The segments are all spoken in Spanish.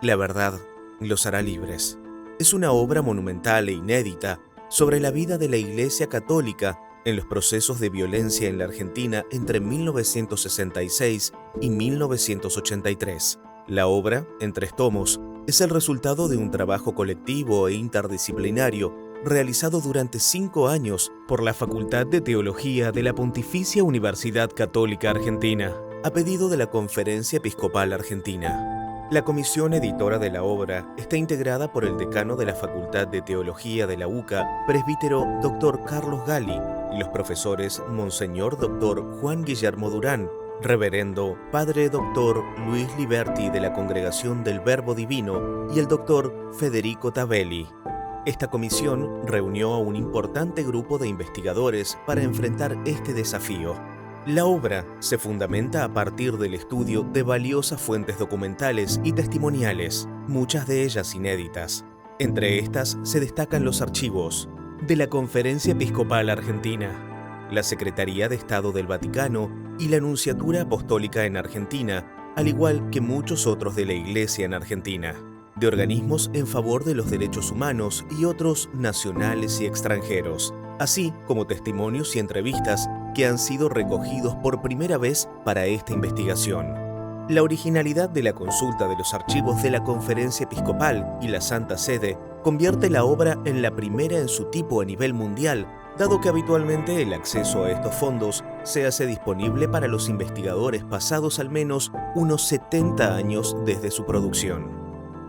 La verdad los hará libres. Es una obra monumental e inédita sobre la vida de la Iglesia Católica en los procesos de violencia en la Argentina entre 1966 y 1983. La obra, en 3 tomos, es el resultado de un trabajo colectivo e interdisciplinario realizado durante 5 años por la Facultad de Teología de la Pontificia Universidad Católica Argentina, a pedido de la Conferencia Episcopal Argentina. La comisión editora de la obra está integrada por el decano de la Facultad de Teología de la UCA, presbítero Dr. Carlos Gali, y los profesores Monseñor Dr. Juan Guillermo Durán, Reverendo Padre Dr. Luis Liberti de la Congregación del Verbo Divino y el Dr. Federico Tavelli. Esta comisión reunió a un importante grupo de investigadores para enfrentar este desafío. La obra se fundamenta a partir del estudio de valiosas fuentes documentales y testimoniales, muchas de ellas inéditas. Entre estas se destacan los archivos de la Conferencia Episcopal Argentina, la Secretaría de Estado del Vaticano y la Nunciatura Apostólica en Argentina, al igual que muchos otros de la Iglesia en Argentina, de organismos en favor de los derechos humanos y otros nacionales y extranjeros, así como testimonios y entrevistas que han sido recogidos por primera vez para esta investigación. La originalidad de la consulta de los archivos de la Conferencia Episcopal y la Santa Sede convierte la obra en la primera en su tipo a nivel mundial, dado que habitualmente el acceso a estos fondos se hace disponible para los investigadores pasados al menos unos 70 años desde su producción.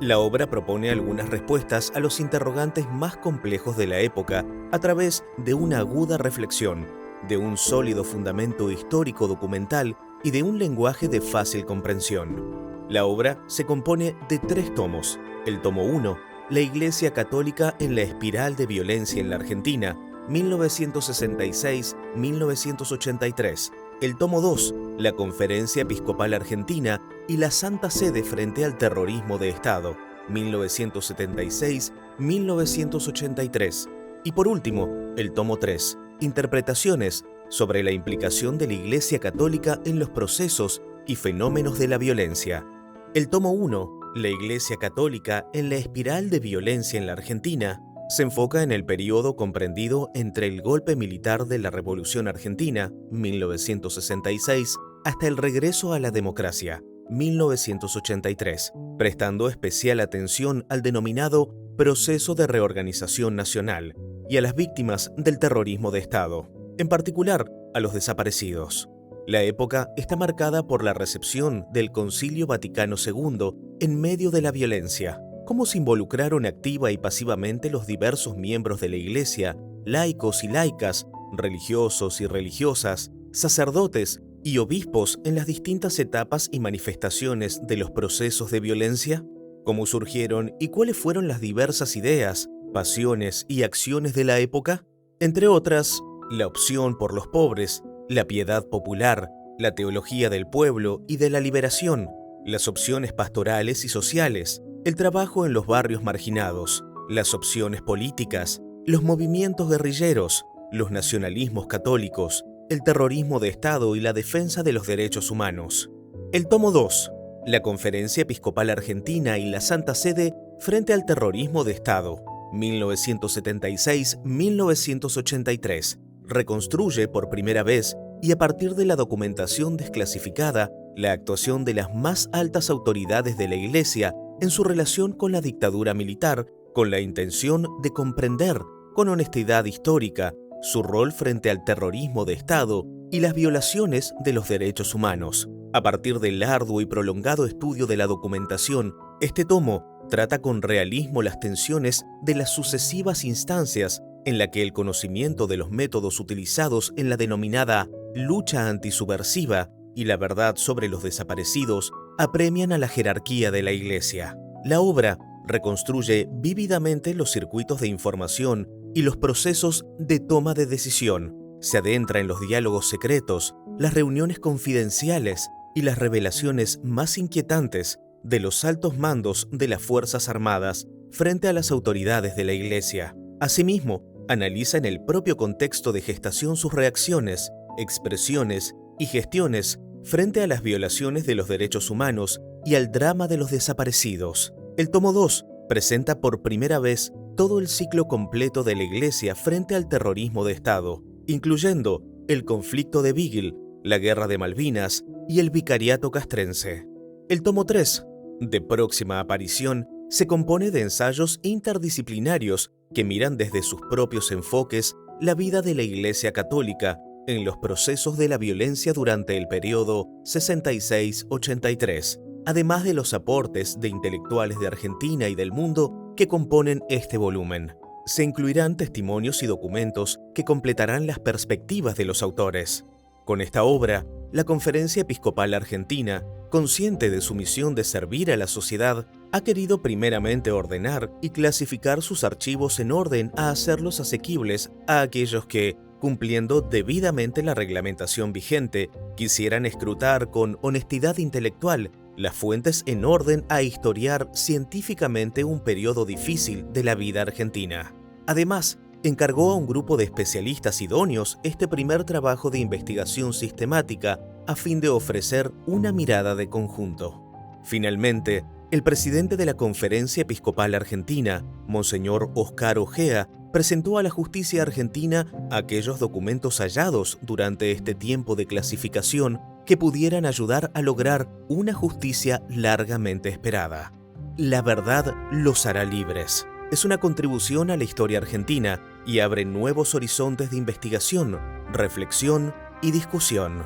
La obra propone algunas respuestas a los interrogantes más complejos de la época a través de una aguda reflexión, de un sólido fundamento histórico documental y de un lenguaje de fácil comprensión. La obra se compone de 3 tomos. El tomo 1, La Iglesia Católica en la espiral de violencia en la Argentina, 1966-1983. El tomo 2, La Conferencia Episcopal Argentina y la Santa Sede frente al terrorismo de Estado, 1976-1983. Y por último, el tomo 3, Interpretaciones sobre la implicación de la Iglesia Católica en los procesos y fenómenos de la violencia. El tomo 1, La Iglesia Católica en la espiral de violencia en la Argentina, se enfoca en el periodo comprendido entre el golpe militar de la Revolución Argentina, 1966, hasta el regreso a la democracia, 1983, prestando especial atención al denominado proceso de reorganización nacional y a las víctimas del terrorismo de Estado, en particular a los desaparecidos. La época está marcada por la recepción del Concilio Vaticano II en medio de la violencia. Cómo se involucraron activa y pasivamente los diversos miembros de la Iglesia, laicos y laicas, religiosos y religiosas, sacerdotes y obispos en las distintas etapas y manifestaciones de los procesos de violencia, cómo surgieron y cuáles fueron las diversas ideas, pasiones y acciones de la época, entre otras, la opción por los pobres, la piedad popular, la teología del pueblo y de la liberación, las opciones pastorales y sociales, el trabajo en los barrios marginados, las opciones políticas, los movimientos guerrilleros, los nacionalismos católicos, el terrorismo de Estado y la defensa de los derechos humanos. El tomo 2, La Conferencia Episcopal Argentina y la Santa Sede frente al terrorismo de Estado, 1976-1983, reconstruye por primera vez y a partir de la documentación desclasificada la actuación de las más altas autoridades de la Iglesia en su relación con la dictadura militar, con la intención de comprender con honestidad histórica su rol frente al terrorismo de Estado y las violaciones de los derechos humanos. A partir del arduo y prolongado estudio de la documentación, este tomo trata con realismo las tensiones de las sucesivas instancias en la que el conocimiento de los métodos utilizados en la denominada lucha antisubversiva y la verdad sobre los desaparecidos apremian a la jerarquía de la Iglesia. La obra reconstruye vívidamente los circuitos de información y los procesos de toma de decisión. Se adentra en los diálogos secretos, las reuniones confidenciales y las revelaciones más inquietantes de los altos mandos de las Fuerzas Armadas frente a las autoridades de la Iglesia. Asimismo, analiza en el propio contexto de gestación sus reacciones, expresiones y gestiones frente a las violaciones de los derechos humanos y al drama de los desaparecidos. El tomo 2 presenta por primera vez todo el ciclo completo de la Iglesia frente al terrorismo de Estado, incluyendo el conflicto de Beagle, la Guerra de Malvinas y el Vicariato Castrense. El tomo 3, de próxima aparición, se compone de ensayos interdisciplinarios que miran desde sus propios enfoques la vida de la Iglesia Católica en los procesos de la violencia durante el periodo 66-83, además de los aportes de intelectuales de Argentina y del mundo que componen este volumen. Se incluirán testimonios y documentos que completarán las perspectivas de los autores. Con esta obra, la Conferencia Episcopal Argentina, consciente de su misión de servir a la sociedad, ha querido primeramente ordenar y clasificar sus archivos en orden a hacerlos asequibles a aquellos que, cumpliendo debidamente la reglamentación vigente, quisieran escrutar con honestidad intelectual las fuentes en orden a historiar científicamente un periodo difícil de la vida argentina. Además, encargó a un grupo de especialistas idóneos este primer trabajo de investigación sistemática a fin de ofrecer una mirada de conjunto. Finalmente, el presidente de la Conferencia Episcopal Argentina, Monseñor Oscar Ojea, presentó a la justicia argentina aquellos documentos hallados durante este tiempo de clasificación que pudieran ayudar a lograr una justicia largamente esperada. La verdad los hará libres. Es una contribución a la historia argentina y abre nuevos horizontes de investigación, reflexión y discusión.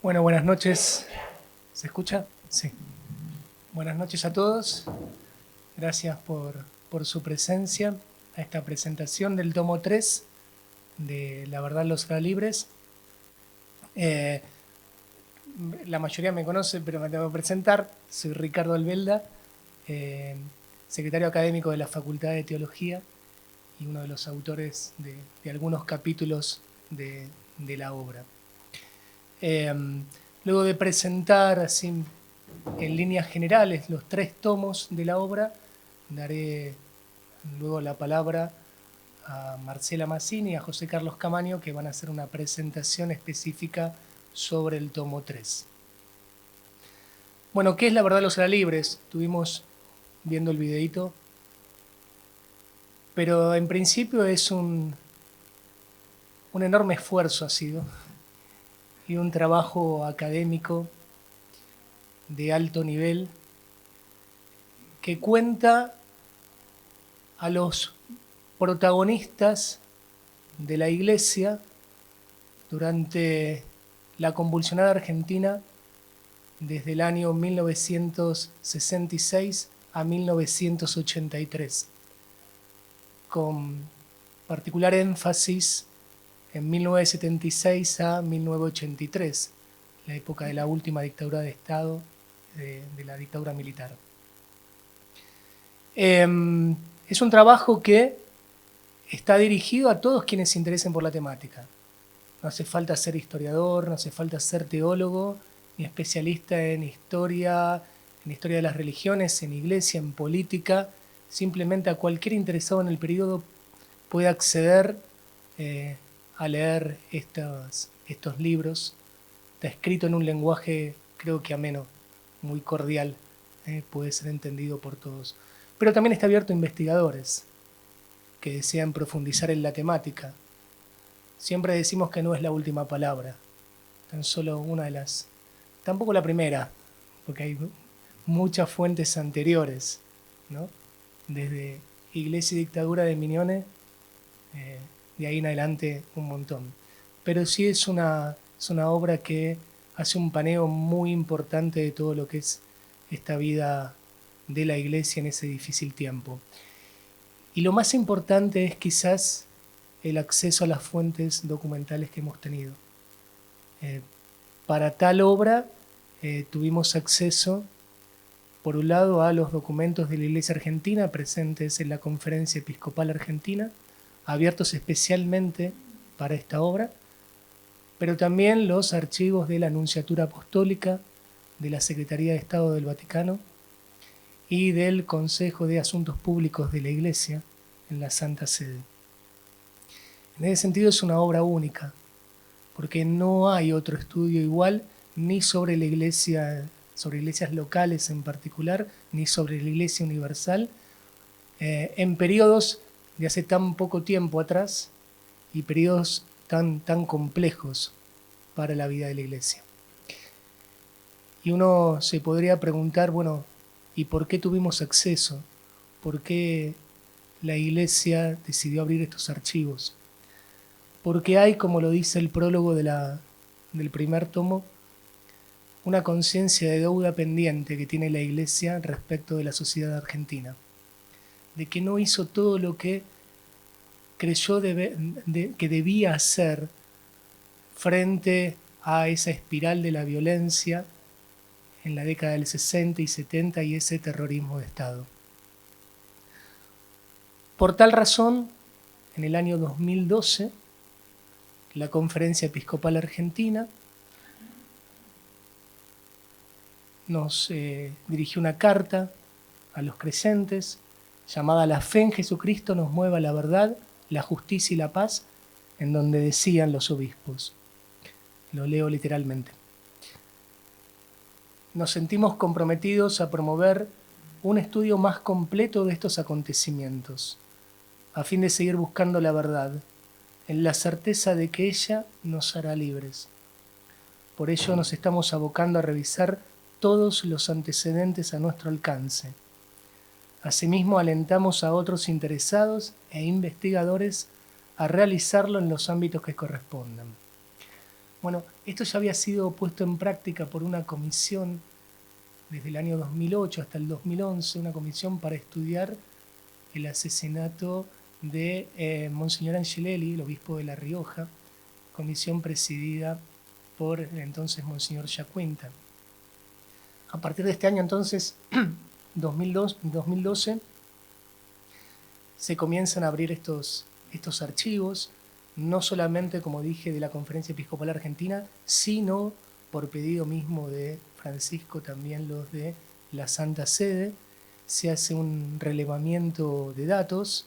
Bueno, buenas noches. ¿Se escucha? Sí. Buenas noches a todos. Gracias por su presencia a esta presentación del tomo 3 de La verdad los hará libres. La mayoría me conoce, pero me tengo que presentar. Soy Ricardo Albelda, secretario académico de la Facultad de Teología y uno de los autores de algunos capítulos de la obra. Luego de presentar así en líneas generales los 3 tomos de la obra, daré luego la palabra a Marcela Mazzini y a José Carlos Camaño, que van a hacer una presentación específica sobre el tomo 3. Bueno, ¿qué es La verdad los hará libres? Estuvimos viendo el videíto, pero en principio es un enorme esfuerzo ha sido, y un trabajo académico de alto nivel que cuenta a los protagonistas de la Iglesia durante la convulsionada Argentina desde el año 1966 a 1983, con particular énfasis en 1976 a 1983, la época de la última dictadura de Estado, de la dictadura militar. Es un trabajo que está dirigido a todos quienes se interesen por la temática. No hace falta ser historiador, no hace falta ser teólogo, ni especialista en historia de las religiones, en iglesia, en política. Simplemente a cualquier interesado en el periodo puede acceder a leer estos libros. Está escrito en un lenguaje, creo que ameno, muy cordial, puede ser entendido por todos. Pero también está abierto a investigadores que desean profundizar en la temática. Siempre decimos que no es la última palabra, tan solo una de las, tampoco la primera, porque hay muchas fuentes anteriores, ¿no? Desde Iglesia y Dictadura de Mignone, de ahí en adelante un montón. Pero sí es una obra que hace un paneo muy importante de todo lo que es esta vida de la Iglesia en ese difícil tiempo. Y lo más importante es quizás el acceso a las fuentes documentales que hemos tenido. Para tal obra tuvimos acceso, por un lado, a los documentos de la Iglesia Argentina presentes en la Conferencia Episcopal Argentina, abiertos especialmente para esta obra, pero también los archivos de la Nunciatura Apostólica, de la Secretaría de Estado del Vaticano y del Consejo de Asuntos Públicos de la Iglesia, en la Santa Sede. En ese sentido es una obra única, porque no hay otro estudio igual ni sobre la iglesia, sobre iglesias locales en particular, ni sobre la iglesia universal, en periodos de hace tan poco tiempo atrás y periodos tan complejos para la vida de la iglesia. Y uno se podría preguntar, bueno, ¿y por qué tuvimos acceso? ¿Por qué la iglesia decidió abrir estos archivos? Porque hay, como lo dice el prólogo del primer tomo, una conciencia de deuda pendiente que tiene la iglesia respecto de la sociedad argentina, de que no hizo todo lo que creyó que debía hacer frente a esa espiral de la violencia en la década del 60 y 70 y ese terrorismo de Estado. Por tal razón, en el año 2012, la Conferencia Episcopal Argentina nos dirigió una carta a los creyentes llamada La fe en Jesucristo nos mueve a la verdad, la justicia y la paz, en donde decían los obispos. Lo leo literalmente. Nos sentimos comprometidos a promover un estudio más completo de estos acontecimientos, a fin de seguir buscando la verdad, en la certeza de que ella nos hará libres. Por ello nos estamos abocando a revisar todos los antecedentes a nuestro alcance. Asimismo, alentamos a otros interesados e investigadores a realizarlo en los ámbitos que correspondan. Bueno, esto ya había sido puesto en práctica por una comisión desde el año 2008 hasta el 2011, una comisión para estudiar el asesinato de Monseñor Angelelli, el obispo de La Rioja, comisión presidida por el entonces Monseñor Yacuinta. A partir de este año, entonces, 2012, se comienzan a abrir estos archivos, no solamente, como dije, de la Conferencia Episcopal Argentina, sino por pedido mismo de Francisco, también los de la Santa Sede. Se hace un relevamiento de datos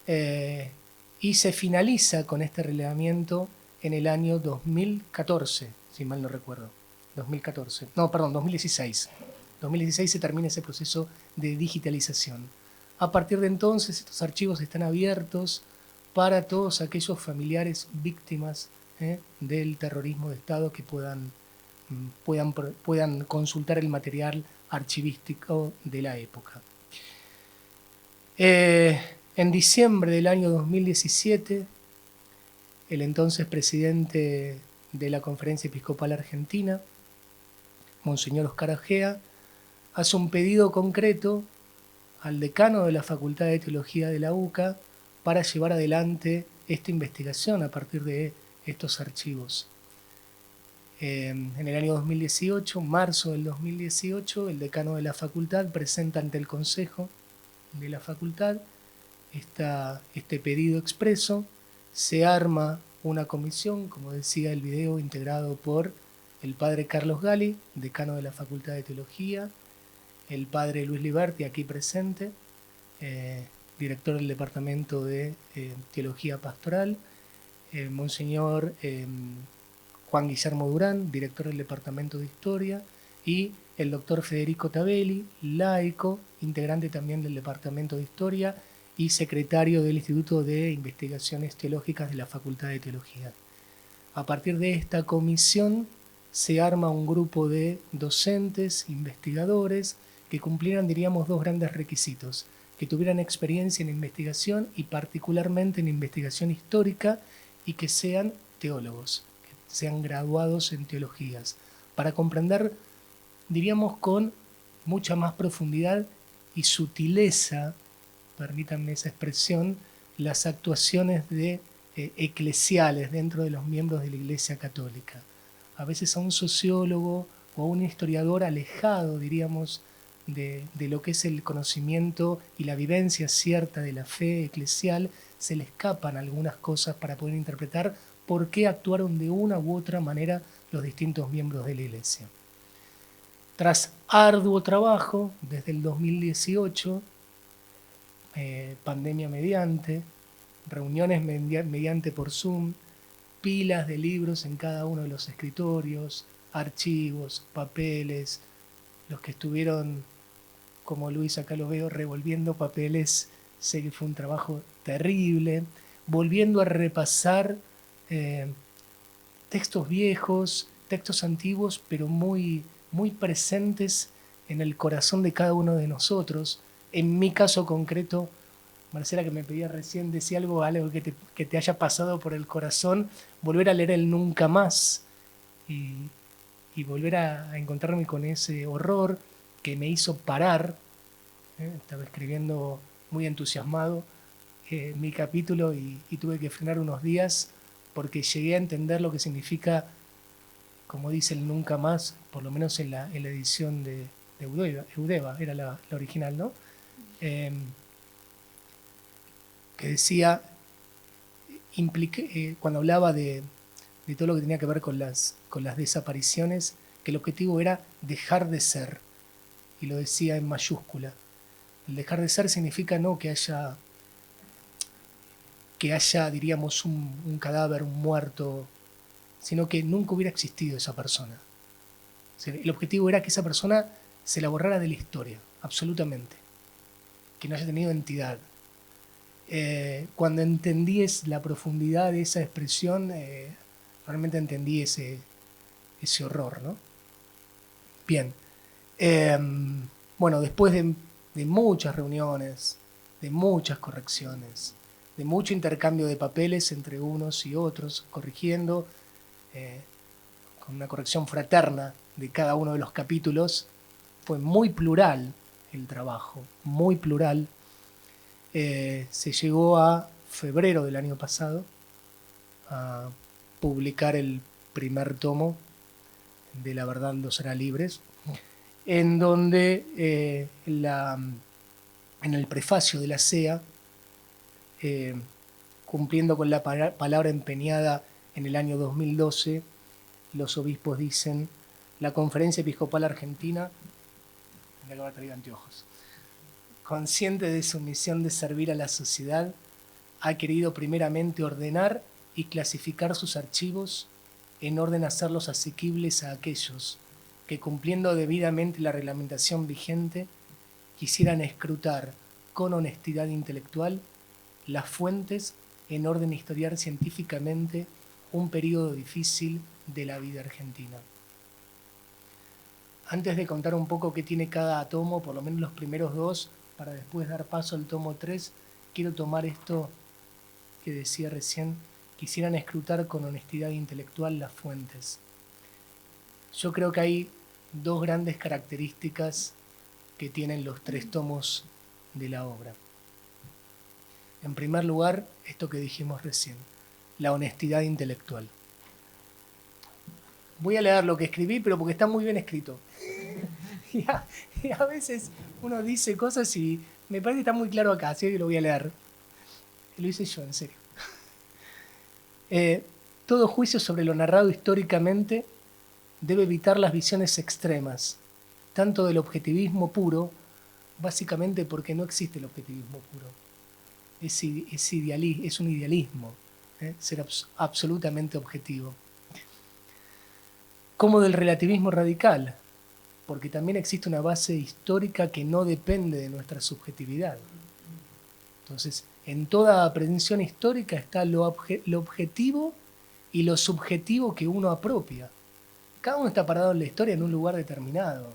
y se finaliza con este relevamiento en el año 2014, si mal no recuerdo. 2016. 2016 se termina ese proceso de digitalización. A partir de entonces, estos archivos están abiertos para todos aquellos familiares víctimas del terrorismo de Estado que puedan consultar el material archivístico de la época. En diciembre del año 2017, el entonces presidente de la Conferencia Episcopal Argentina, Monseñor Oscar Agea, hace un pedido concreto al decano de la Facultad de Teología de la UCA para llevar adelante esta investigación a partir de estos archivos. En el año 2018, marzo del 2018, el decano de la facultad presenta ante el Consejo de la facultad este pedido expreso, se arma una comisión, como decía el video, integrado por el padre Carlos Gali, decano de la Facultad de Teología, el padre Luis Liberti, aquí presente, director del Departamento de Teología Pastoral, Monseñor Juan Guillermo Durán, director del Departamento de Historia, y el doctor Federico Tabelli, laico, integrante también del Departamento de Historia y secretario del Instituto de Investigaciones Teológicas de la Facultad de Teología. A partir de esta comisión se arma un grupo de docentes, investigadores, que cumplieran, diríamos, dos grandes requisitos: que tuvieran experiencia en investigación y particularmente en investigación histórica, y que sean teólogos, que sean graduados en teologías, para comprender, diríamos, con mucha más profundidad y sutileza, permítanme esa expresión, las actuaciones eclesiales dentro de los miembros de la Iglesia Católica. A veces a un sociólogo o a un historiador alejado, diríamos, de lo que es el conocimiento y la vivencia cierta de la fe eclesial, se le escapan algunas cosas para poder interpretar por qué actuaron de una u otra manera los distintos miembros de la Iglesia. Tras arduo trabajo, desde el 2018, pandemia mediante, reuniones mediante por Zoom, pilas de libros en cada uno de los escritorios, archivos, papeles, los que estuvieron, como Luis acá lo veo, revolviendo papeles, sé que fue un trabajo terrible, volviendo a repasar textos viejos, textos antiguos, pero muy, muy presentes en el corazón de cada uno de nosotros. En mi caso concreto, Marcela, que me pedía recién, decía algo que te haya pasado por el corazón, volver a leer el Nunca Más y, y volver a encontrarme con ese horror que me hizo parar. Estaba escribiendo muy entusiasmado mi capítulo y tuve que frenar unos días porque llegué a entender lo que significa, como dice el Nunca Más, por lo menos en la edición de Eudeva, era la original, ¿no? Que decía, cuando hablaba de todo lo que tenía que ver con las desapariciones, que el objetivo era dejar de ser, y lo decía en mayúscula. El dejar de ser significa no que haya, diríamos, un cadáver, un muerto, sino que nunca hubiera existido esa persona. El objetivo era que esa persona se la borrara de la historia, absolutamente, que no haya tenido entidad. Cuando entendí la profundidad de esa expresión, realmente entendí ese horror, ¿no? Bien. Bueno, después de muchas reuniones, de muchas correcciones, de mucho intercambio de papeles entre unos y otros, corrigiendo, con una corrección fraterna de cada uno de los capítulos, fue muy plural el trabajo, muy plural. Se llegó a febrero del año pasado a publicar el primer tomo de La verdad los hará libres, en donde en el prefacio de la CEA, cumpliendo con la palabra empeñada en el año 2012, los obispos dicen: la Conferencia Episcopal Argentina, me acabo de traer anteojos, consciente de su misión de servir a la sociedad, ha querido primeramente ordenar y clasificar sus archivos en orden a hacerlos asequibles a aquellos que, cumpliendo debidamente la reglamentación vigente, quisieran escrutar con honestidad intelectual las fuentes en orden a historiar científicamente un periodo difícil de la vida argentina. Antes de contar un poco qué tiene cada tomo, por lo menos los primeros dos, para después dar paso al tomo 3, quiero tomar esto que decía recién: quisieran escrutar con honestidad intelectual las fuentes. Yo creo que hay dos grandes características que tienen los 3 tomos de la obra. En primer lugar, esto que dijimos recién, la honestidad intelectual. Voy a leer lo que escribí, pero porque está muy bien escrito. Y a veces uno dice cosas y me parece que está muy claro acá, así que lo voy a leer. Lo hice yo, en serio. Todo juicio sobre lo narrado históricamente debe evitar las visiones extremas, tanto del objetivismo puro, básicamente porque no existe el objetivismo puro. Es un idealismo, ser absolutamente objetivo. Como del relativismo radical, porque también existe una base histórica que no depende de nuestra subjetividad. Entonces, en toda aprehensión histórica está lo objetivo y lo subjetivo que uno apropia. Cada uno está parado en la historia en un lugar determinado,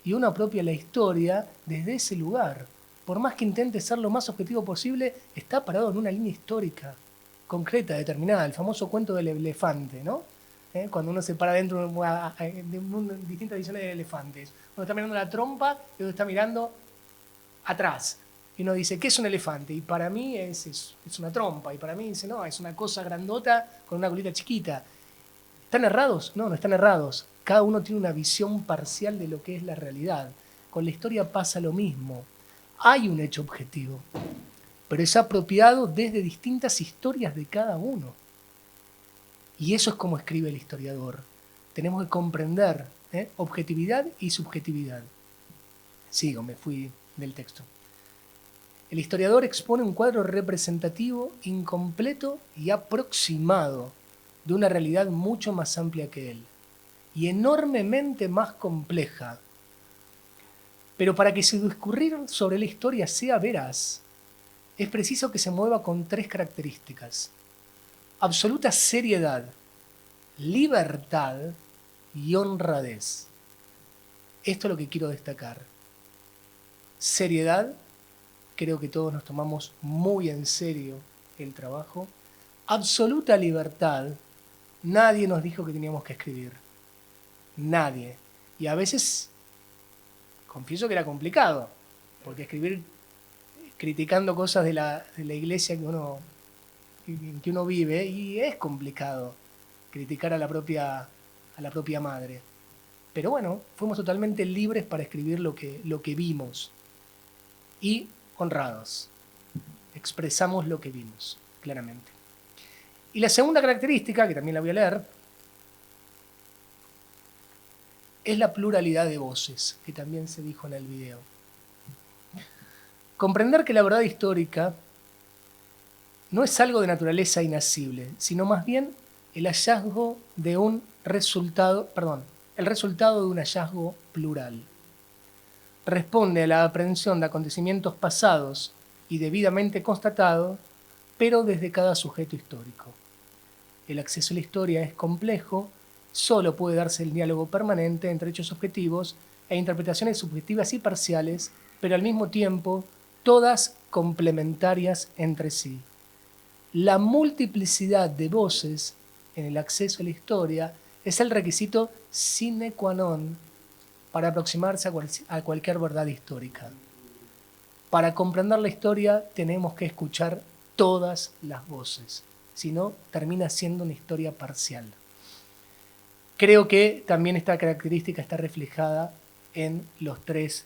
y uno apropia la historia desde ese lugar. Por más que intente ser lo más objetivo posible, está parado en una línea histórica concreta, determinada, el famoso cuento del elefante, ¿no? Cuando uno se para dentro de distintas visiones de elefantes. Uno está mirando la trompa y otro está mirando atrás. Y uno dice, ¿qué es un elefante? Y para mí es una trompa. Y para mí dice, no, es una cosa grandota con una colita chiquita. ¿Están errados? No, no están errados. Cada uno tiene una visión parcial de lo que es la realidad. Con la historia pasa lo mismo. Hay un hecho objetivo, pero es apropiado desde distintas historias de cada uno. Y eso es como escribe el historiador. Tenemos que comprender objetividad y subjetividad. Sigo, me fui del texto. El historiador expone un cuadro representativo, incompleto y aproximado de una realidad mucho más amplia que él y enormemente más compleja. Pero para que su discurrir sobre la historia sea veraz, es preciso que se mueva con 3 características: absoluta seriedad, libertad y honradez. Esto es lo que quiero destacar. Seriedad, creo que todos nos tomamos muy en serio el trabajo. Absoluta libertad, nadie nos dijo que teníamos que escribir. Nadie. Y a veces, confieso que era complicado, porque escribir criticando cosas de la iglesia que uno vive, y es complicado criticar a la propia madre. Pero bueno, fuimos totalmente libres para escribir lo que vimos. Y honrados. Expresamos lo que vimos, claramente. Y la segunda característica, que también la voy a leer, es la pluralidad de voces, que también se dijo en el video. Comprender que la verdad histórica no es algo de naturaleza inasible, sino más bien el hallazgo de un resultado, el resultado de un hallazgo plural. Responde a la aprehensión de acontecimientos pasados y debidamente constatados, pero desde cada sujeto histórico. El acceso a la historia es complejo, solo puede darse el diálogo permanente entre hechos objetivos e interpretaciones subjetivas y parciales, pero al mismo tiempo todas complementarias entre sí. La multiplicidad de voces en el acceso a la historia es el requisito sine qua non para aproximarse a cualquier verdad histórica. Para comprender la historia tenemos que escuchar todas las voces, si no termina siendo una historia parcial. Creo que también esta característica está reflejada en los 3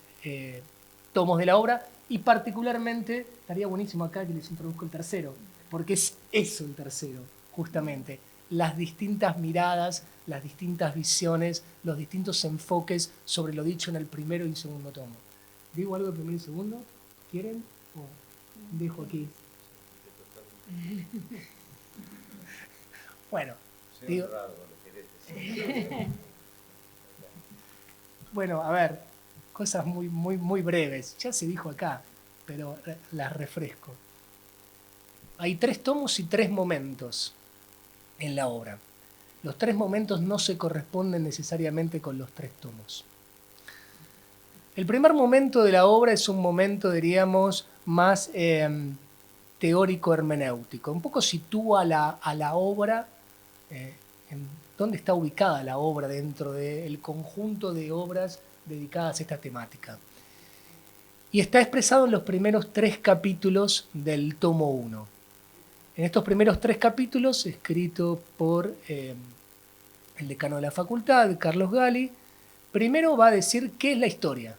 tomos de la obra, y particularmente estaría buenísimo acá que les introduzco el tercero, porque es eso el tercero, justamente. Las distintas miradas, las distintas visiones, los distintos enfoques sobre lo dicho en el primero y segundo tomo. ¿Digo algo del primero y segundo? ¿Quieren? ¿O dejo aquí? Bueno, digo... Bueno, a ver, cosas muy breves. Ya se dijo acá, pero las refresco. Hay 3 tomos y 3 momentos en la obra. Los 3 momentos no se corresponden necesariamente con los 3 tomos. El primer momento de la obra es un momento, diríamos, más teórico-hermenéutico. Un poco sitúa a la obra, en dónde está ubicada la obra dentro del conjunto de obras dedicadas a esta temática. Y está expresado en los primeros 3 capítulos del tomo 1. En estos primeros 3 capítulos, escrito por el decano de la facultad, Carlos Gali, primero va a decir qué es la historia,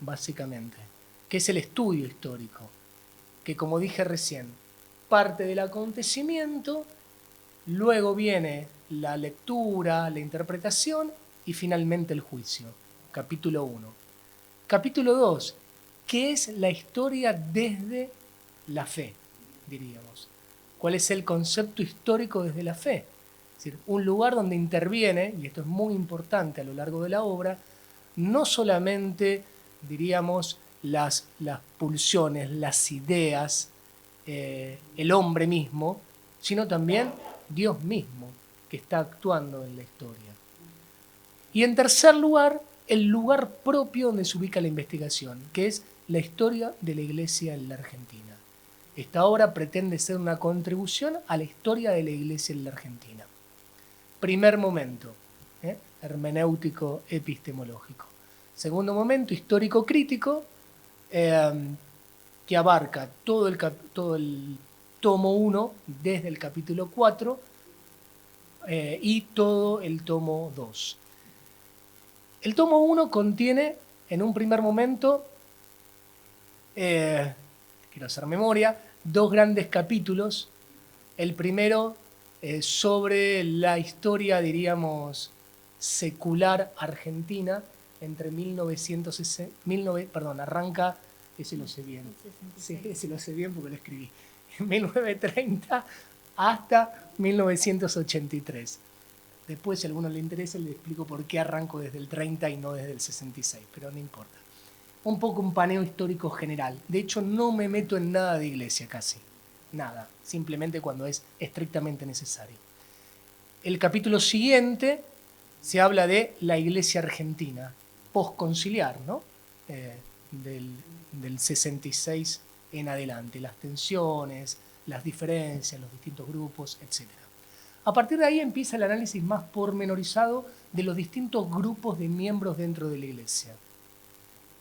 básicamente, qué es el estudio histórico, que como dije recién, parte del acontecimiento, luego viene la lectura, la interpretación y finalmente el juicio. Capítulo 1. Capítulo 2. ¿Qué es la historia desde la fe, diríamos? ¿Cuál es el concepto histórico desde la fe? Es decir, un lugar donde interviene, y esto es muy importante a lo largo de la obra, no solamente, diríamos, las pulsiones, las ideas, el hombre mismo, sino también Dios mismo, que está actuando en la historia. Y en tercer lugar, el lugar propio donde se ubica la investigación, que es la historia de la Iglesia en la Argentina. Esta obra pretende ser una contribución a la historia de la Iglesia en la Argentina. Primer momento, hermenéutico epistemológico. Segundo momento, histórico-crítico, que abarca todo el tomo 1 desde el capítulo 4 y todo el tomo 2. El tomo 1 contiene, en un primer momento, quiero hacer memoria, 2 grandes capítulos. El primero sobre la historia, diríamos, secular argentina entre arranca Ese lo sé bien. Sí, ese lo sé bien porque lo escribí. 1930 hasta 1983. Después, si a alguno le interesa, le explico por qué arranco desde el 30 y no desde el 66, pero no importa. Un poco un paneo histórico general. De hecho, no me meto en nada de iglesia casi. Nada. Simplemente cuando es estrictamente necesario. El capítulo siguiente se habla de la iglesia argentina, postconciliar, ¿no? Del 66 en adelante. Las tensiones, las diferencias, los distintos grupos, etc. A partir de ahí empieza el análisis más pormenorizado de los distintos grupos de miembros dentro de la iglesia.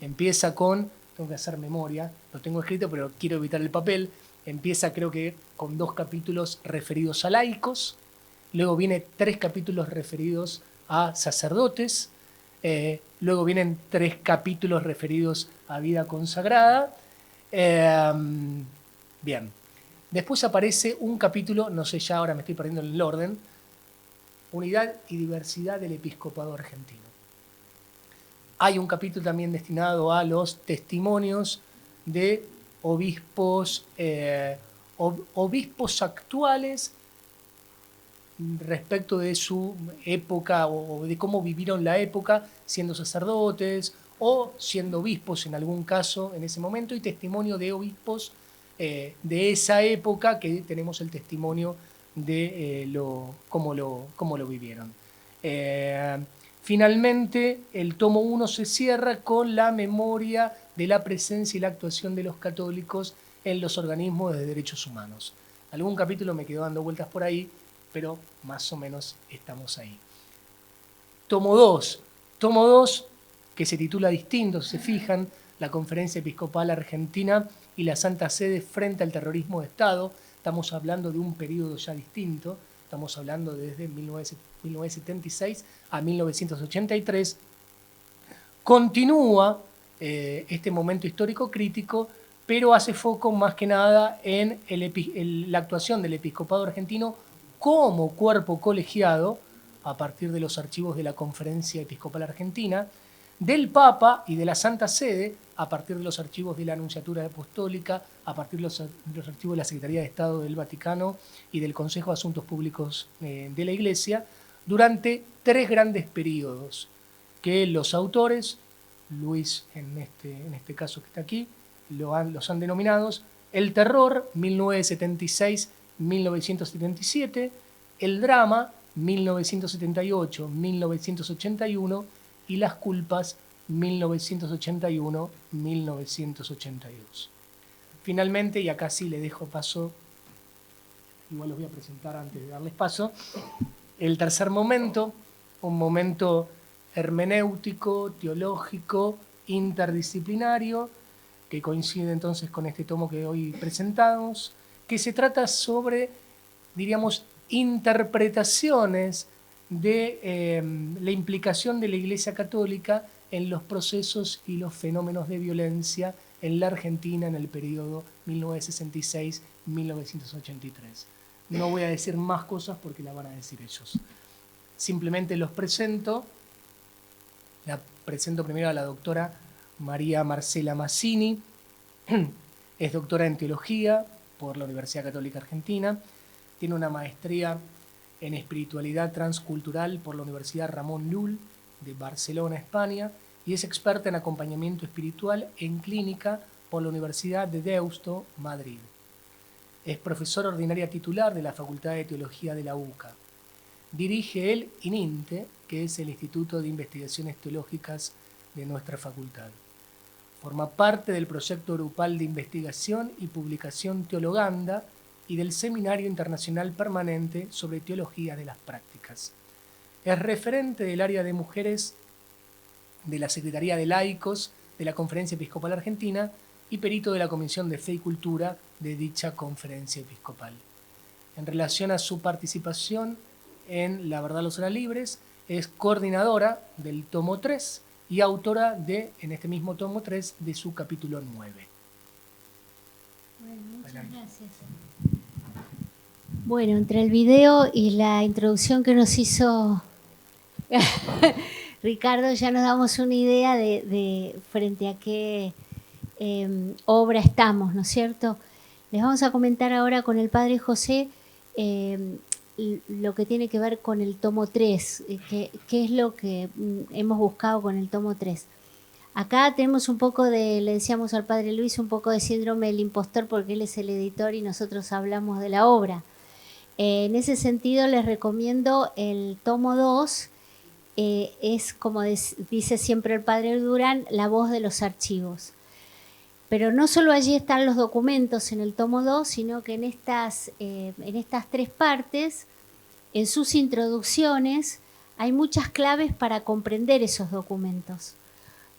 Empieza con, tengo que hacer memoria, lo tengo escrito pero quiero evitar el papel, empieza creo que con 2 capítulos referidos a laicos, luego viene 3 capítulos referidos a sacerdotes, luego vienen 3 capítulos referidos a vida consagrada. Bien. Después aparece un capítulo, no sé ya ahora me estoy perdiendo en el orden, Unidad y diversidad del episcopado argentino. Hay un capítulo también destinado a los testimonios de obispos, obispos actuales respecto de su época o de cómo vivieron la época siendo sacerdotes o siendo obispos en algún caso en ese momento, y testimonio de obispos de esa época, que tenemos el testimonio de cómo lo vivieron. Finalmente, el tomo 1 se cierra con la memoria de la presencia y la actuación de los católicos en los organismos de derechos humanos. Algún capítulo me quedó dando vueltas por ahí, pero más o menos estamos ahí. Tomo 2, que se titula distinto, si se fijan, la Conferencia Episcopal Argentina y la Santa Sede frente al terrorismo de Estado. Estamos hablando de un periodo ya distinto, estamos hablando desde 1976 a 1983. Continúa este momento histórico crítico, pero hace foco más que nada en la actuación del episcopado argentino como cuerpo colegiado, a partir de los archivos de la Conferencia Episcopal Argentina, del Papa y de la Santa Sede, a partir de los archivos de la Anunciatura Apostólica, a partir de los archivos de la Secretaría de Estado del Vaticano y del Consejo de Asuntos Públicos de la Iglesia, durante 3 grandes periodos, que los autores, Luis en este caso que está aquí, los han denominado el terror, 1976-1977, el drama, 1978-1981, y las culpas, 1981-1982. Finalmente, y acá sí le dejo paso, igual los voy a presentar antes de darles paso, el tercer momento, un momento hermenéutico, teológico, interdisciplinario, que coincide entonces con este tomo que hoy presentamos, que se trata sobre, diríamos, interpretaciones de la implicación de la Iglesia Católica en los procesos y los fenómenos de violencia en la Argentina en el periodo 1966-1983. No voy a decir más cosas porque las van a decir ellos. Simplemente los presento. La presento primero a la doctora María Marcela Mazzini. Es doctora en Teología por la Universidad Católica Argentina. Tiene una maestría en Espiritualidad Transcultural por la Universidad Ramon Llull de Barcelona, España, y es experta en acompañamiento espiritual en clínica por la Universidad de Deusto, Madrid. Es profesora ordinaria titular de la Facultad de Teología de la UCA. Dirige el ININTE, que es el Instituto de Investigaciones Teológicas de nuestra facultad. Forma parte del proyecto grupal de investigación y publicación Teologanda y del Seminario Internacional Permanente sobre Teología de las Prácticas. Es referente del área de mujeres de la Secretaría de Laicos de la Conferencia Episcopal Argentina y perito de la Comisión de Fe y Cultura de dicha Conferencia Episcopal. En relación a su participación en La Verdad los hará libres, es coordinadora del tomo 3 y autora en este mismo tomo 3 de su capítulo 9. Bueno, muchas gracias. Bueno, entre el video y la introducción que nos hizo Ricardo, ya nos damos una idea de frente a qué obra estamos, ¿no es cierto? Les vamos a comentar ahora con el Padre José lo que tiene que ver con el tomo 3, qué es lo que hemos buscado con el tomo 3. Acá tenemos un poco de, le decíamos al Padre Luis, un poco de síndrome del impostor porque él es el editor y nosotros hablamos de la obra. En ese sentido les recomiendo el tomo 2, es como dice siempre el Padre Durán, la voz de los archivos. Pero no solo allí están los documentos en el tomo 2, sino que en estas 3 partes, en sus introducciones, hay muchas claves para comprender esos documentos.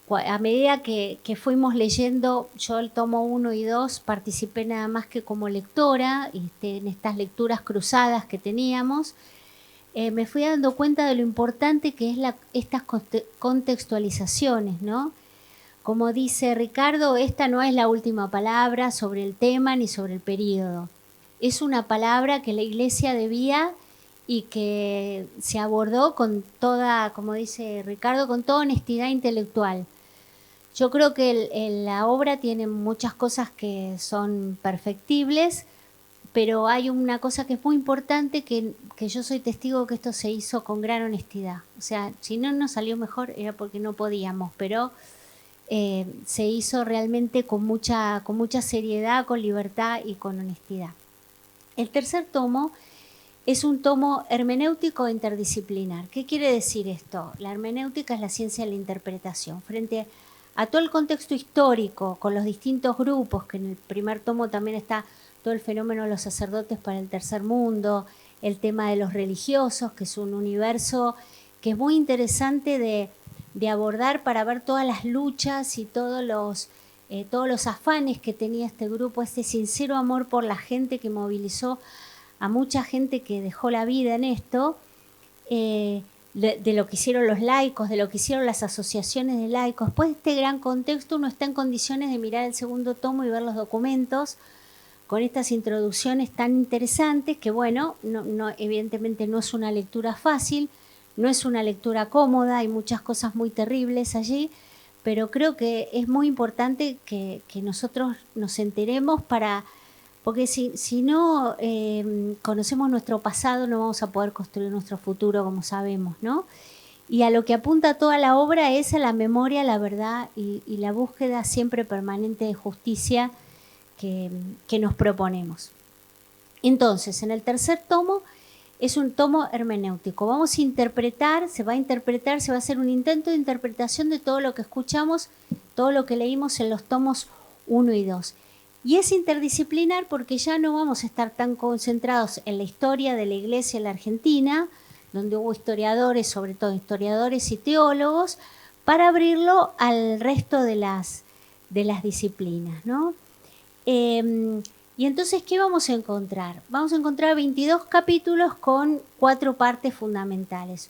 A medida que fuimos leyendo, yo el tomo 1 y 2 participé nada más que como lectora, en estas lecturas cruzadas que teníamos, me fui dando cuenta de lo importante que es estas contextualizaciones, ¿no? Como dice Ricardo, esta no es la última palabra sobre el tema ni sobre el período. Es una palabra que la Iglesia debía y que se abordó con toda, como dice Ricardo, con toda honestidad intelectual. Yo creo que la obra tiene muchas cosas que son perfectibles, pero hay una cosa que es muy importante, que yo soy testigo que esto se hizo con gran honestidad. O sea, si no nos salió mejor era porque no podíamos, pero se hizo realmente con mucha seriedad, con libertad y con honestidad. El tercer tomo es un tomo hermenéutico interdisciplinar. ¿Qué quiere decir esto? La hermenéutica es la ciencia de la interpretación. Frente a todo el contexto histórico, con los distintos grupos, que en el primer tomo también está todo el fenómeno de los sacerdotes para el tercer mundo, el tema de los religiosos, que es un universo que es muy interesante de abordar para ver todas las luchas y todos los afanes que tenía este grupo, este sincero amor por la gente que movilizó a mucha gente que dejó la vida en esto, de lo que hicieron los laicos, de lo que hicieron las asociaciones de laicos. Después de este gran contexto uno está en condiciones de mirar el segundo tomo y ver los documentos con estas introducciones tan interesantes que, bueno, evidentemente no es una lectura fácil, no es una lectura cómoda, hay muchas cosas muy terribles allí, pero creo que es muy importante que nosotros nos enteremos porque si no conocemos nuestro pasado no vamos a poder construir nuestro futuro como sabemos, ¿no? Y a lo que apunta toda la obra es a la memoria, la verdad y la búsqueda siempre permanente de justicia que nos proponemos. Entonces, en el tercer tomo es un tomo hermenéutico. Vamos a interpretar, se va a hacer un intento de interpretación de todo lo que escuchamos, todo lo que leímos en los tomos 1 y 2. Y es interdisciplinar porque ya no vamos a estar tan concentrados en la historia de la Iglesia en la Argentina, donde hubo historiadores, sobre todo historiadores y teólogos, para abrirlo al resto de las disciplinas, ¿no? Y entonces, ¿qué vamos a encontrar? Vamos a encontrar 22 capítulos con 4 partes fundamentales.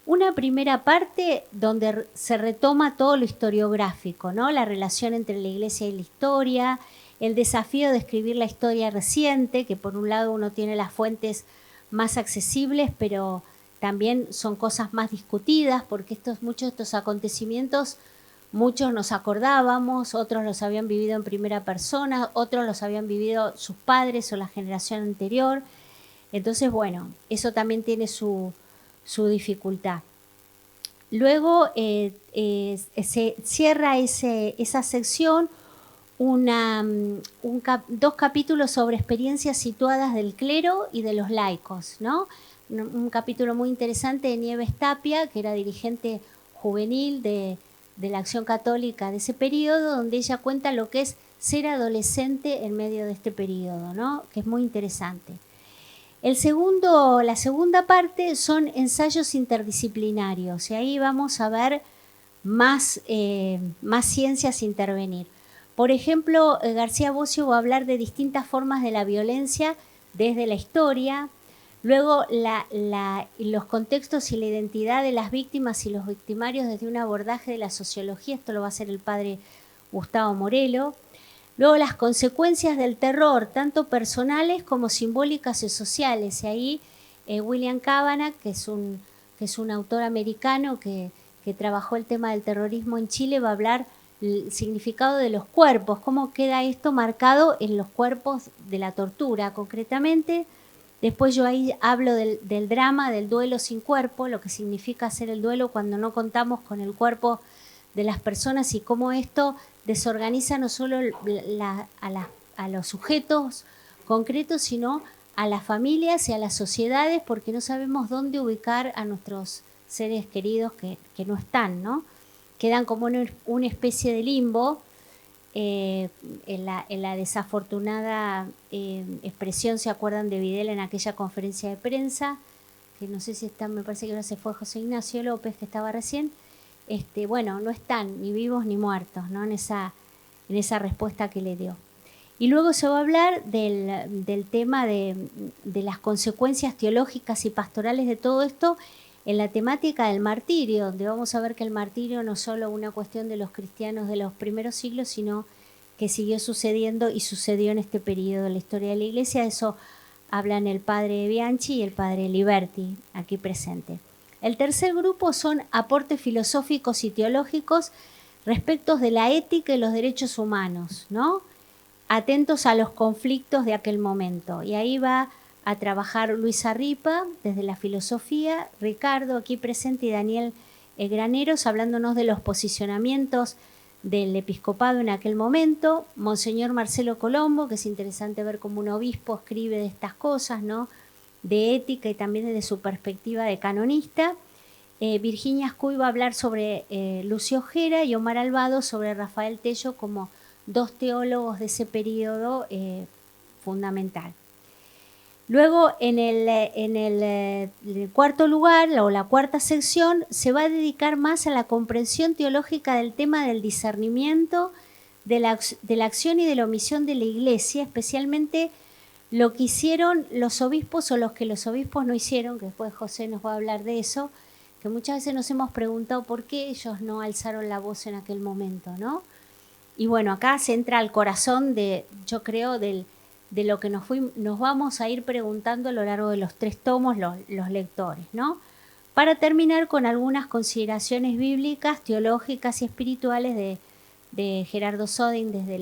Una primera parte donde se retoma todo lo historiográfico, ¿no? La relación entre la Iglesia y la historia, el desafío de escribir la historia reciente, que por un lado uno tiene las fuentes más accesibles, pero también son cosas más discutidas, porque muchos de estos acontecimientos, muchos nos acordábamos, otros los habían vivido en primera persona, otros los habían vivido sus padres o la generación anterior. Entonces, bueno, eso también tiene su dificultad. Luego se cierra esa sección dos capítulos sobre experiencias situadas del clero y de los laicos, ¿no? Un capítulo muy interesante de Nieves Tapia, que era dirigente juvenil de la Acción Católica de ese periodo, donde ella cuenta lo que es ser adolescente en medio de este periodo, ¿no? Que es muy interesante. La segunda parte son ensayos interdisciplinarios, y ahí vamos a ver más ciencias intervenir. Por ejemplo, García Bossio va a hablar de distintas formas de la violencia desde la historia, luego los contextos y la identidad de las víctimas y los victimarios desde un abordaje de la sociología, esto lo va a hacer el padre Gustavo Morelo. Luego las consecuencias del terror, tanto personales como simbólicas y sociales. Y ahí William Cavanagh, que es un autor americano que trabajó el tema del terrorismo en Chile, va a hablar el significado de los cuerpos, cómo queda esto marcado en los cuerpos de la tortura concretamente. Después yo ahí hablo del drama, del duelo sin cuerpo, lo que significa hacer el duelo cuando no contamos con el cuerpo de las personas y cómo esto desorganiza no solo a los sujetos concretos, sino a las familias y a las sociedades, porque no sabemos dónde ubicar a nuestros seres queridos que no están, ¿no? Quedan como una especie de limbo. En la desafortunada expresión, ¿se acuerdan de Videla en aquella conferencia de prensa? Que no sé si está, me parece que ahora se fue José Ignacio López, que estaba recién. Bueno, no están ni vivos ni muertos, ¿no? En esa respuesta que le dio. Y luego se va a hablar del tema de las consecuencias teológicas y pastorales de todo esto en la temática del martirio, donde vamos a ver que el martirio no es solo una cuestión de los cristianos de los primeros siglos, sino que siguió sucediendo y sucedió en este periodo de la historia de la Iglesia. Eso hablan el padre Bianchi y el padre Liberti, aquí presente. El tercer grupo son aportes filosóficos y teológicos respecto de la ética y los derechos humanos, ¿no? Atentos a los conflictos de aquel momento. Y ahí va a trabajar Luis Arripa desde la filosofía, Ricardo aquí presente y Daniel Graneros hablándonos de los posicionamientos del episcopado en aquel momento, Monseñor Marcelo Colombo, que es interesante ver cómo un obispo escribe de estas cosas, ¿no? De ética y también desde su perspectiva de canonista. Virginia Ascuy va a hablar sobre Lucio Ojera y Omar Alvado sobre Rafael Tello como dos teólogos de ese periodo fundamental. Luego, en el cuarto lugar, o la cuarta sección, se va a dedicar más a la comprensión teológica del tema del discernimiento, de la acción y de la omisión de la Iglesia, especialmente lo que hicieron los obispos o los que los obispos no hicieron, que después José nos va a hablar de eso, que muchas veces nos hemos preguntado por qué ellos no alzaron la voz en aquel momento, ¿no? Y bueno, acá se entra al corazón yo creo, de lo que nos vamos a ir preguntando a lo largo de los 3 tomos los lectores, ¿no? Para terminar con algunas consideraciones bíblicas, teológicas y espirituales de Gerardo Sodin desde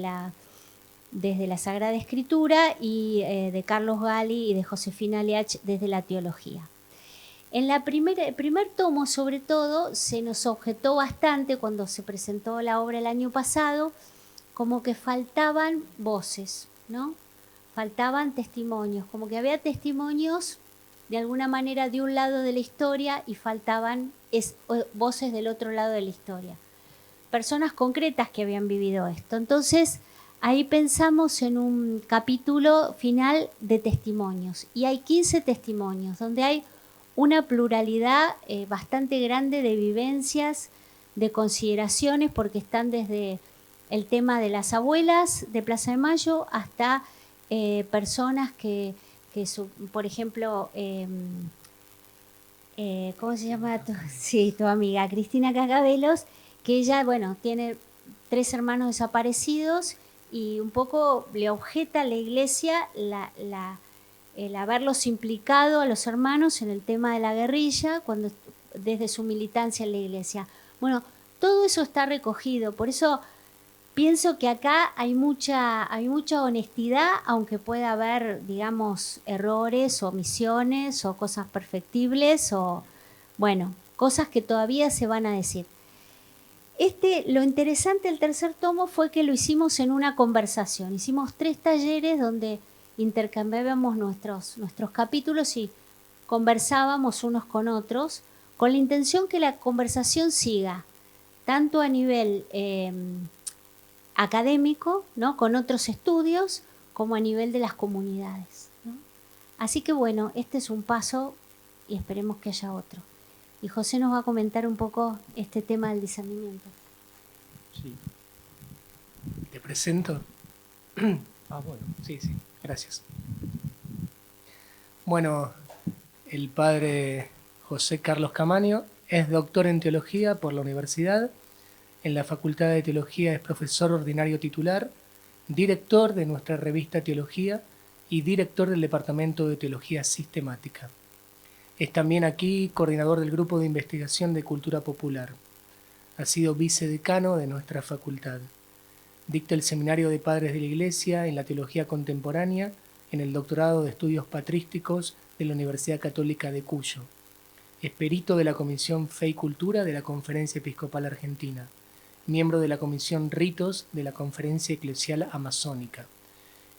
la Sagrada Escritura y de Carlos Gali y de Josefina Leach desde la teología. En el primer tomo, sobre todo, se nos objetó bastante cuando se presentó la obra el año pasado, como que faltaban voces, ¿no? Faltaban testimonios, como que había testimonios de alguna manera de un lado de la historia y faltaban voces del otro lado de la historia. Personas concretas que habían vivido esto. Entonces, ahí pensamos en un capítulo final de testimonios. Y hay 15 testimonios, donde hay una pluralidad bastante grande de vivencias, de consideraciones, porque están desde el tema de las abuelas de Plaza de Mayo hasta personas que por ejemplo, ¿cómo se llama? Tu amiga Cristina Cagabelos, que ella, bueno, tiene 3 hermanos desaparecidos y un poco le objeta a la Iglesia el haberlos implicado a los hermanos en el tema de la guerrilla desde su militancia en la Iglesia. Bueno, todo eso está recogido, por eso pienso que acá hay mucha honestidad, aunque pueda haber, digamos, errores, omisiones o cosas perfectibles o, bueno, cosas que todavía se van a decir. Lo interesante del tercer tomo fue que lo hicimos en una conversación. Hicimos 3 talleres donde intercambiábamos nuestros capítulos y conversábamos unos con otros con la intención que la conversación siga, tanto a nivel académico, ¿no? Con otros estudios, como a nivel de las comunidades, ¿no? Así que bueno, este es un paso y esperemos que haya otro. Y José nos va a comentar un poco este tema del discernimiento. Sí. ¿Te presento? Bueno, sí, gracias. Bueno, el padre José Carlos Camaño es doctor en teología por la universidad. En la Facultad de Teología es profesor ordinario titular, director de nuestra revista Teología y director del Departamento de Teología Sistemática. Es también aquí coordinador del Grupo de Investigación de Cultura Popular. Ha sido vicedecano de nuestra facultad. Dicta el Seminario de Padres de la Iglesia en la Teología Contemporánea en el Doctorado de Estudios Patrísticos de la Universidad Católica de Cuyo. Es perito de la Comisión Fe y Cultura de la Conferencia Episcopal Argentina. Miembro de la Comisión Ritos de la Conferencia Eclesial Amazónica.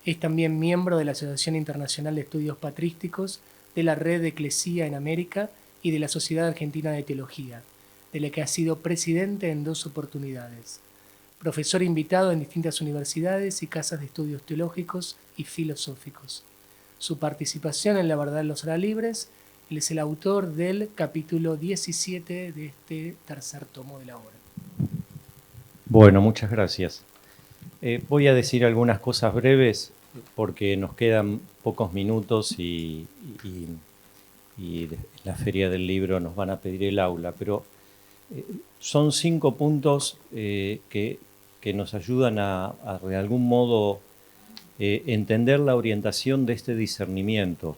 Es también miembro de la Asociación Internacional de Estudios Patrísticos, de la Red de Eclesía en América y de la Sociedad Argentina de Teología, de la que ha sido presidente en 2 oportunidades. Profesor invitado en distintas universidades y casas de estudios teológicos y filosóficos. Su participación en La Verdad los hará libres. Él es el autor del capítulo 17 de este tercer tomo de la obra. Bueno, muchas gracias. Voy a decir algunas cosas breves porque nos quedan pocos minutos y la Feria del Libro nos van a pedir el aula, pero son 5 puntos que nos ayudan a de algún modo entender la orientación de este discernimiento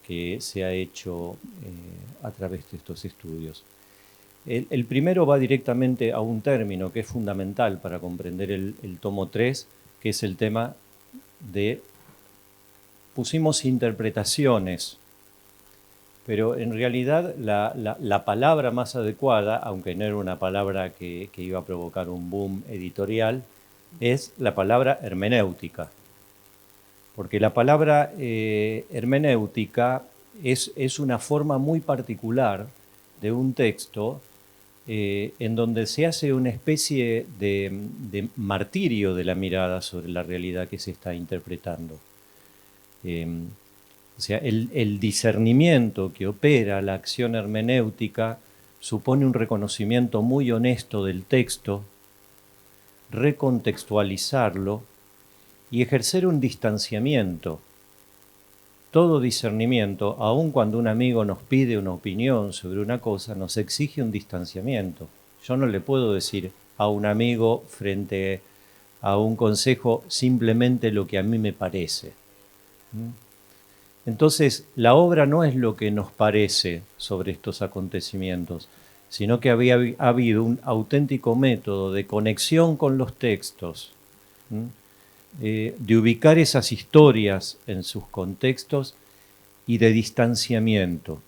que se ha hecho a través de estos estudios. El primero va directamente a un término que es fundamental para comprender el tomo 3, que es el tema de, pusimos interpretaciones, pero en realidad la palabra más adecuada, aunque no era una palabra que iba a provocar un boom editorial, es la palabra hermenéutica. Porque la palabra hermenéutica es una forma muy particular de un texto en donde se hace una especie de martirio de la mirada sobre la realidad que se está interpretando. O sea, el discernimiento que opera la acción hermenéutica supone un reconocimiento muy honesto del texto, recontextualizarlo y ejercer un distanciamiento. Todo discernimiento, aun cuando un amigo nos pide una opinión sobre una cosa, nos exige un distanciamiento. Yo no le puedo decir a un amigo frente a un consejo simplemente lo que a mí me parece. Entonces, la obra no es lo que nos parece sobre estos acontecimientos, sino que ha habido un auténtico método de conexión con los textos, de ubicar esas historias en sus contextos y de distanciamiento.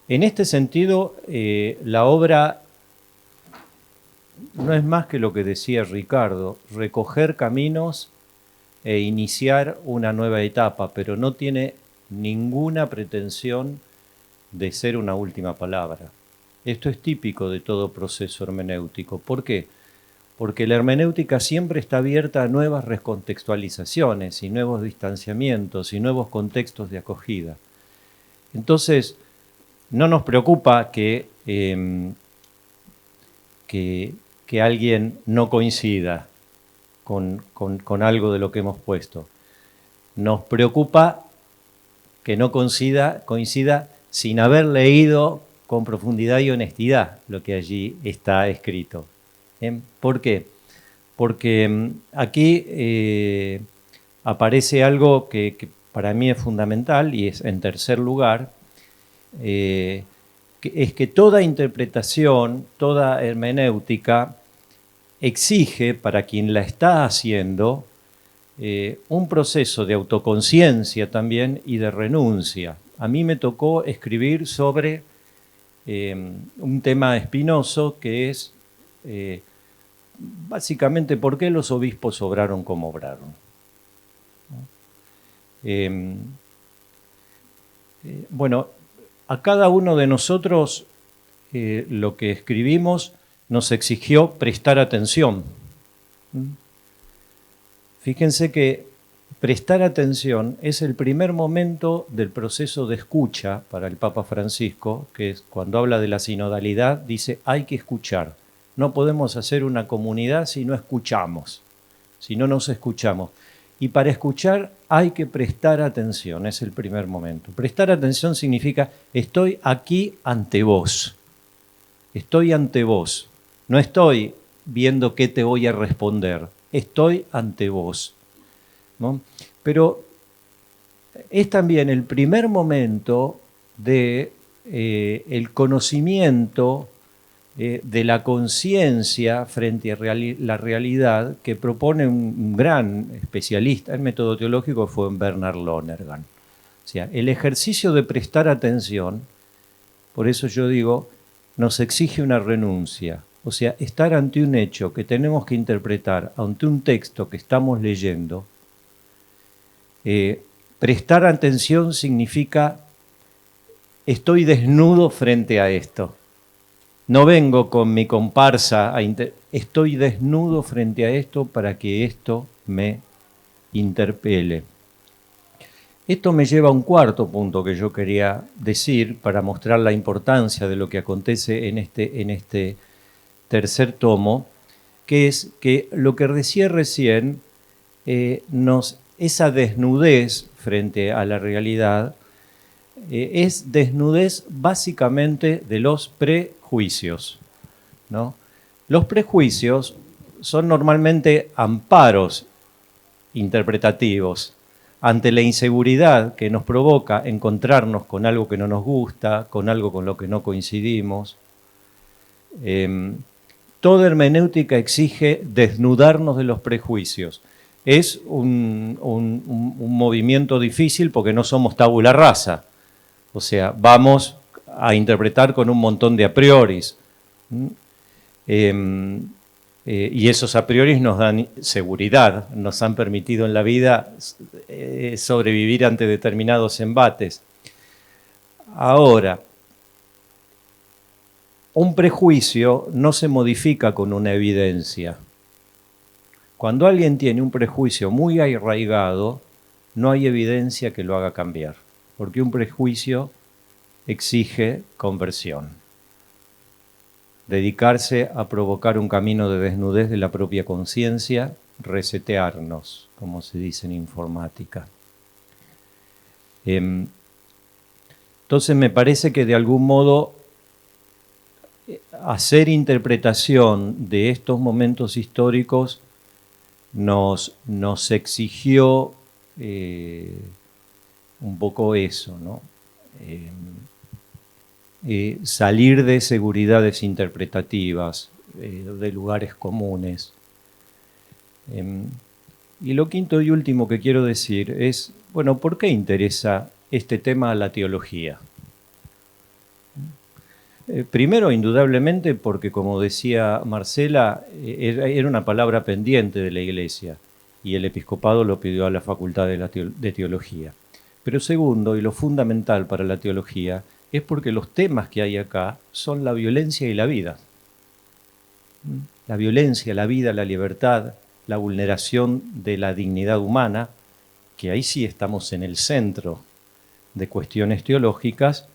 En este sentido, la obra no es más que lo que decía Ricardo, recoger caminos e iniciar una nueva etapa, pero no tiene ninguna pretensión de ser una última palabra. Esto es típico de todo proceso hermenéutico. ¿Por qué? Porque la hermenéutica siempre está abierta a nuevas recontextualizaciones y nuevos distanciamientos y nuevos contextos de acogida. Entonces, no nos preocupa que alguien no coincida con algo de lo que hemos puesto. Nos preocupa que no coincida sin haber leído con profundidad y honestidad lo que allí está escrito. ¿Por qué? Porque aquí aparece algo que para mí es fundamental y es, en tercer lugar, es que toda interpretación, toda hermenéutica exige para quien la está haciendo un proceso de autoconciencia también y de renuncia. A mí me tocó escribir sobre un tema espinoso que es básicamente por qué los obispos obraron como obraron. Bueno, a cada uno de nosotros lo que escribimos nos exigió prestar atención. Fíjense que prestar atención es el primer momento del proceso de escucha para el Papa Francisco, que es cuando habla de la sinodalidad, dice hay que escuchar. No podemos hacer una comunidad si no escuchamos, si no nos escuchamos. Y para escuchar hay que prestar atención, es el primer momento. Prestar atención significa estoy aquí ante vos, estoy ante vos. No estoy viendo qué te voy a responder, estoy ante vos, ¿no? Pero es también el primer momento de el conocimiento de la conciencia frente a la realidad que propone un gran especialista en método teológico, fue Bernard Lonergan. O sea, el ejercicio de prestar atención, por eso yo digo, nos exige una renuncia. O sea, estar ante un hecho que tenemos que interpretar, ante un texto que estamos leyendo, prestar atención significa estoy desnudo frente a esto. No vengo con mi comparsa, estoy desnudo frente a esto para que esto me interpele. Esto me lleva a un cuarto punto que yo quería decir para mostrar la importancia de lo que acontece en este tercer tomo, que es que lo que decía recién, esa desnudez frente a la realidad, es desnudez básicamente de los prejuicios, ¿no? Los prejuicios son normalmente amparos interpretativos ante la inseguridad que nos provoca encontrarnos con algo que no nos gusta, con algo con lo que no coincidimos. Toda hermenéutica exige desnudarnos de los prejuicios. Es un movimiento difícil porque no somos tabula rasa. O sea, vamos a interpretar con un montón de a prioris. Y esos a prioris nos dan seguridad, nos han permitido en la vida sobrevivir ante determinados embates. Ahora, un prejuicio no se modifica con una evidencia. Cuando alguien tiene un prejuicio muy arraigado, no hay evidencia que lo haga cambiar, porque un prejuicio exige conversión. Dedicarse a provocar un camino de desnudez de la propia conciencia, resetearnos, como se dice en informática. Entonces me parece que de algún modo hacer interpretación de estos momentos históricos nos exigió un poco eso, ¿no? Salir de seguridades interpretativas, de lugares comunes. Y lo quinto y último que quiero decir es, bueno, ¿por qué interesa este tema a la teología? Primero, indudablemente, porque, como decía Marcela, era una palabra pendiente de la Iglesia y el episcopado lo pidió a la Facultad de Teología. Pero segundo, y lo fundamental para la teología, es porque los temas que hay acá son la violencia y la vida. La violencia, la vida, la libertad, la vulneración de la dignidad humana, que ahí sí estamos en el centro de cuestiones teológicas,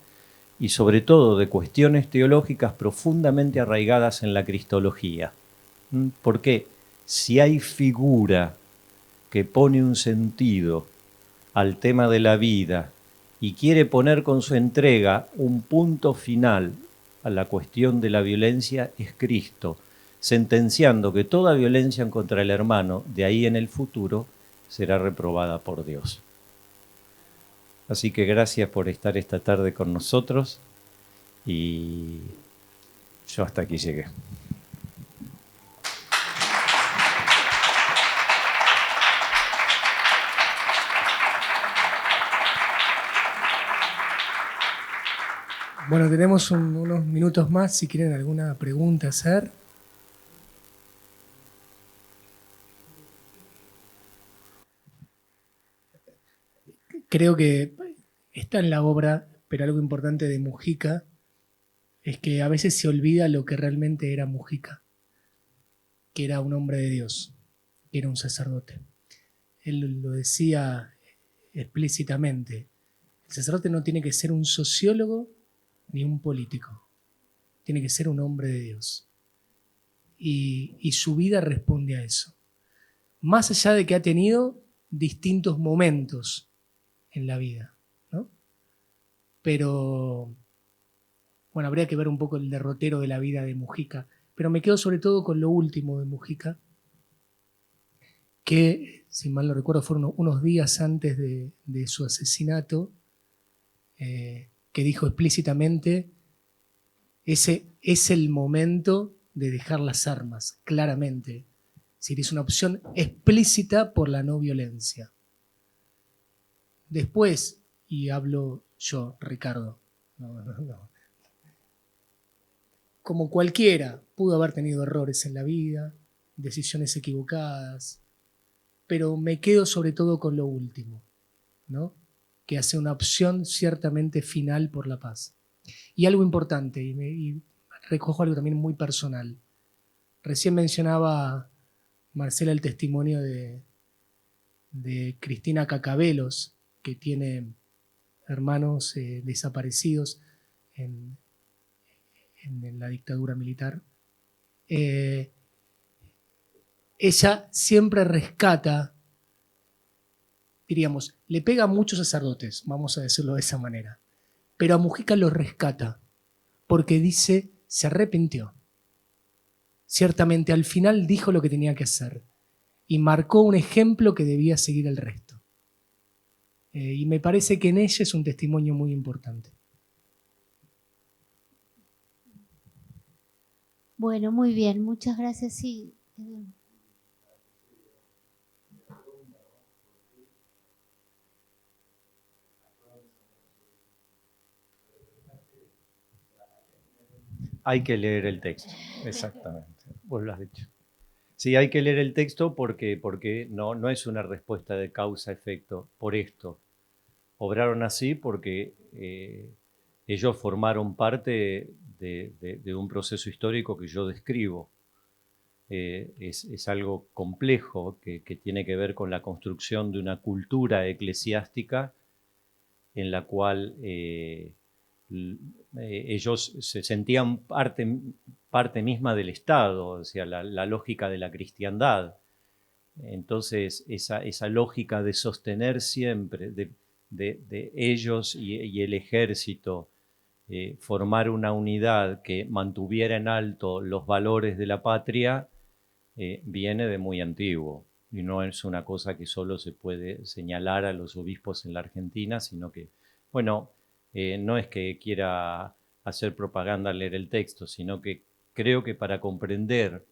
y sobre todo de cuestiones teológicas profundamente arraigadas en la cristología. Porque si hay figura que pone un sentido al tema de la vida y quiere poner con su entrega un punto final a la cuestión de la violencia, es Cristo, sentenciando que toda violencia contra el hermano, de ahí en el futuro, será reprobada por Dios. Así que gracias por estar esta tarde con nosotros y yo hasta aquí llegué. Bueno, tenemos unos minutos más si quieren alguna pregunta hacer. Creo que está en la obra, pero algo importante de Mujica es que a veces se olvida lo que realmente era Mujica, que era un hombre de Dios, que era un sacerdote. Él lo decía explícitamente, el sacerdote no tiene que ser un sociólogo ni un político, tiene que ser un hombre de Dios. Y su vida responde a eso. Más allá de que ha tenido distintos momentos en la vida, ¿no? Pero, bueno, habría que ver un poco el derrotero de la vida de Mujica, pero me quedo sobre todo con lo último de Mujica, que, si mal no recuerdo, fueron unos días antes de su asesinato, que dijo explícitamente, ese es el momento de dejar las armas, claramente. Es decir, es una opción explícita por la no violencia. Después, y hablo yo, Ricardo, no. Como cualquiera, pudo haber tenido errores en la vida, decisiones equivocadas, pero me quedo sobre todo con lo último, ¿no? Que hace una opción ciertamente final por la paz. Y algo importante, y recojo algo también muy personal. Recién mencionaba Marcela el testimonio de Cristina Cacabelos, que tiene hermanos desaparecidos en la dictadura militar. Ella siempre rescata, diríamos, le pega a muchos sacerdotes, vamos a decirlo de esa manera, pero a Mujica lo rescata porque dice, se arrepintió. Ciertamente al final dijo lo que tenía que hacer y marcó un ejemplo que debía seguir el resto. Y me parece que en ella es un testimonio muy importante. Bueno, muy bien, muchas gracias. Sí. Hay que leer el texto, exactamente. Vos lo has dicho. Sí, hay que leer el texto porque no es una respuesta de causa-efecto por esto. Obraron así porque ellos formaron parte de un proceso histórico que yo describo. Es algo complejo que tiene que ver con la construcción de una cultura eclesiástica en la cual ellos se sentían parte misma del Estado, o sea, la lógica de la cristiandad. Entonces, esa lógica de sostener siempre, de ellos y el ejército, formar una unidad que mantuviera en alto los valores de la patria, viene de muy antiguo. Y no es una cosa que solo se puede señalar a los obispos en la Argentina, sino que, bueno, no es que quiera hacer propaganda al leer el texto, sino que creo que para comprender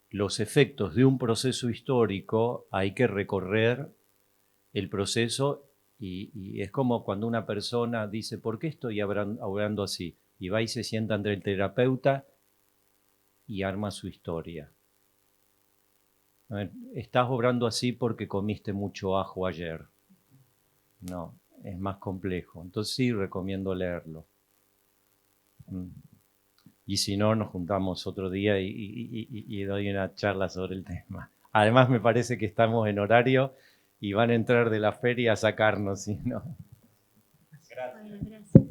los efectos de un proceso histórico hay que recorrer el proceso y es como cuando una persona dice, ¿por qué estoy obrando así? Y va y se sienta ante el terapeuta y arma su historia. A ver, estás obrando así porque comiste mucho ajo ayer. No, es más complejo. Entonces sí recomiendo leerlo. Y si no, nos juntamos otro día y doy una charla sobre el tema. Además, me parece que estamos en horario y van a entrar de la feria a sacarnos, ¿sí? ¿No? Gracias. Bueno, gracias.